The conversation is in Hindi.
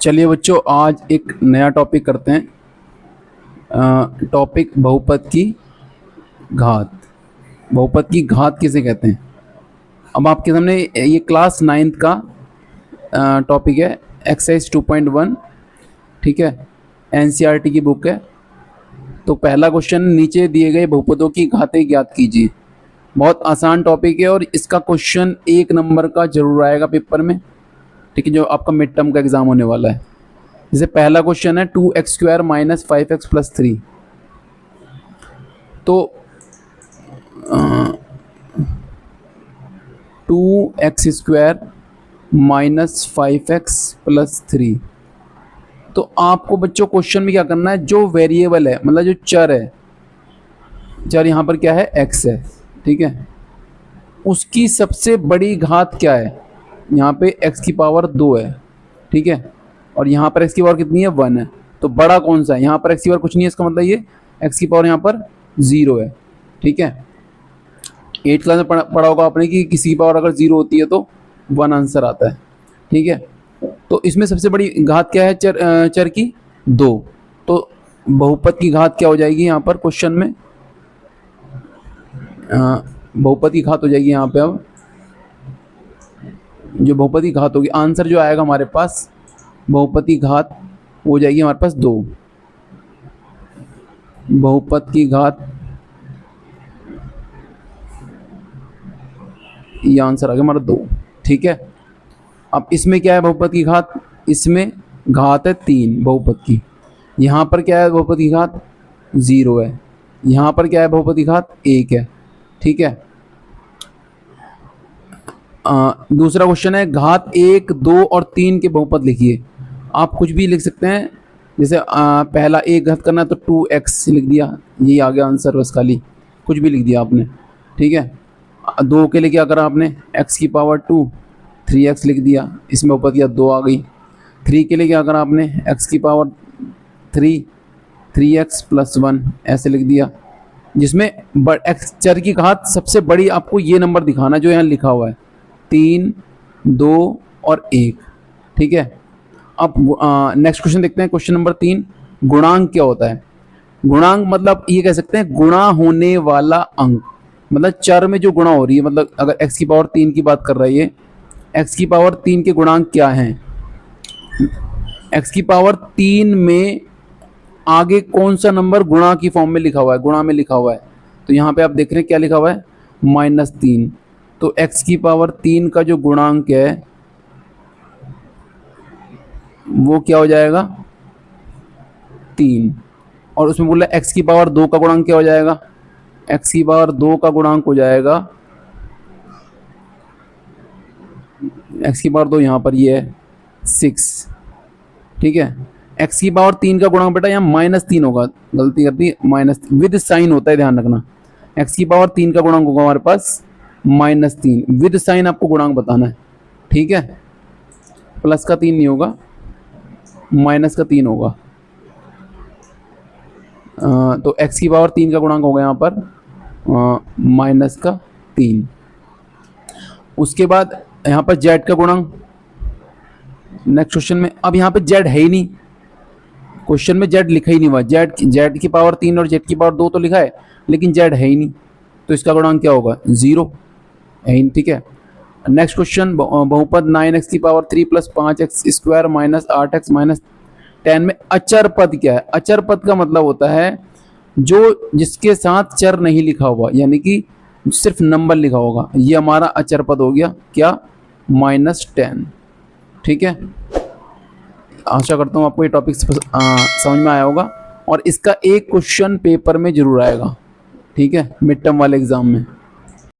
चलिए बच्चों, आज एक नया टॉपिक करते हैं। टॉपिक बहुपद की घात। बहुपद की घात किसे कहते हैं? अब आपके सामने ये क्लास 9th का टॉपिक है, एक्सरसाइज 2.1। ठीक है, एनसीईआरटी की बुक है। तो पहला क्वेश्चन, नीचे दिए गए बहुपदों की घातें ज्ञात कीजिए। बहुत आसान टॉपिक है और इसका क्वेश्चन 1 नंबर का जरूर आएगा पेपर में। ठीक है, जो आपका मिड टर्म का एग्जाम होने वाला है। जैसे पहला क्वेश्चन है 2x² - 5x + 3। तो 2x² - 5x + 3। तो आपको बच्चों क्वेश्चन में क्या करना है, जो वेरिएबल है मतलब जो चर है, चर यहाँ पर क्या है, x है। ठीक है, उसकी सबसे बड़ी घात क्या है? यहाँ पे x की पावर 2 है। ठीक है, और यहाँ पर x की पावर कितनी है, 1 है। तो बड़ा कौन सा है? यहाँ पर x की पावर कुछ नहीं है, इसका मतलब ये x की पावर यहाँ पर 0 है। ठीक है, 8th क्लास में पढ़ा होगा आपने कि किसी की पावर अगर 0 होती है तो 1 आंसर आता है। ठीक है, तो इसमें सबसे बड़ी घात क्या है चर की? 2। तो बहुपद की घात क्या हो जाएगी यहाँ पर क्वेश्चन में? बहुपद की घात हो जाएगी यहाँ पे। अब जो बहुपद की घात होगी, आंसर जो आएगा हमारे पास, बहुपद की घात हो जाएगी हमारे पास 2। बहुपद की घात, ये आंसर आ गया हमारा 2। ठीक है, अब इसमें क्या है बहुपद की घात? इसमें घात है 3 बहुपद की। यहाँ पर क्या है बहुपद की घात? 0 है। यहाँ पर क्या है बहुपद की घात? 1 है। ठीक है, दूसरा क्वेश्चन है, घात 1, 2 और 3 के बहुपद लिखिए। आप कुछ भी लिख सकते हैं। जैसे पहला 1 घात करना है तो 2x लिख दिया, यही आ गया आंसर, बस खाली कुछ भी लिख दिया आपने। ठीक है, 2 के लिए क्या करा आपने, x की पावर 2, 3x लिख दिया, इसमें बहुपद किया 2 आ गई। 3 के लिए क्या करा आपने, x की पावर 3, 3x + 1 ऐसे लिख दिया, जिसमें x चर की घात सबसे बड़ी आपको ये नंबर दिखाना जो यहाँ लिखा हुआ है, 3, 2 और 1। ठीक है, अब नेक्स्ट क्वेश्चन देखते हैं। क्वेश्चन नंबर 3, गुणांक क्या होता है? गुणांक मतलब ये कह सकते हैं गुणा होने वाला अंक, मतलब चर में जो गुणा हो रही है। मतलब अगर x की पावर 3 की बात कर रहा है ये, x की पावर 3 के गुणांक क्या हैं? x की पावर 3 में आगे कौन सा नंबर गुणा की फॉर्म में लिखा हुआ है, गुणा में लिखा हुआ है? तो यहाँ पे आप देख रहे हैं क्या लिखा हुआ है, -3। तो x की पावर 3 का जो गुणांक है वो क्या हो जाएगा, 3। और उसमें बोला x की पावर 2 का गुणांक क्या हो जाएगा? x की पावर 2 का गुणांक हो जाएगा, x की पावर 2 यहाँ पर ये है 6। ठीक है, x की पावर 3 का गुणांक बेटा यहाँ -3 होगा, गलती कर दी, माइनस विद साइन होता है, ध्यान रखना। x की पावर 3 का गुणांक होगा हमारे पास -3, विद साइन आपको गुणांक बताना है। ठीक है, प्लस का 3 नहीं होगा, माइनस का 3 होगा। तो x की पावर 3 का गुणांक होगा यहाँ पर -3। उसके बाद यहाँ पर z का गुणांक नेक्स्ट क्वेश्चन में। अब यहाँ पे z है ही नहीं, क्वेश्चन में z लिखा ही नहीं हुआ। z की पावर 3 और z की पावर 2 तो लिखा है, लेकिन z है ही नहीं, तो इसका गुणांक क्या होगा, 0 है ही नहीं। ठीक है, नेक्स्ट क्वेश्चन, बहुपद 9x की पावर 3 + 5x² - 8x - 10 में अचर पद क्या है? अचर पद का मतलब होता है जो जिसके साथ चर नहीं लिखा हुआ, यानी कि सिर्फ नंबर लिखा होगा, ये हमारा अचर पद हो गया क्या, -10। ठीक है, आशा करता हूँ आपको ये टॉपिक समझ में आया होगा, और इसका एक क्वेश्चन पेपर में जरूर आएगा। ठीक है, मिड टर्म वाले एग्जाम में।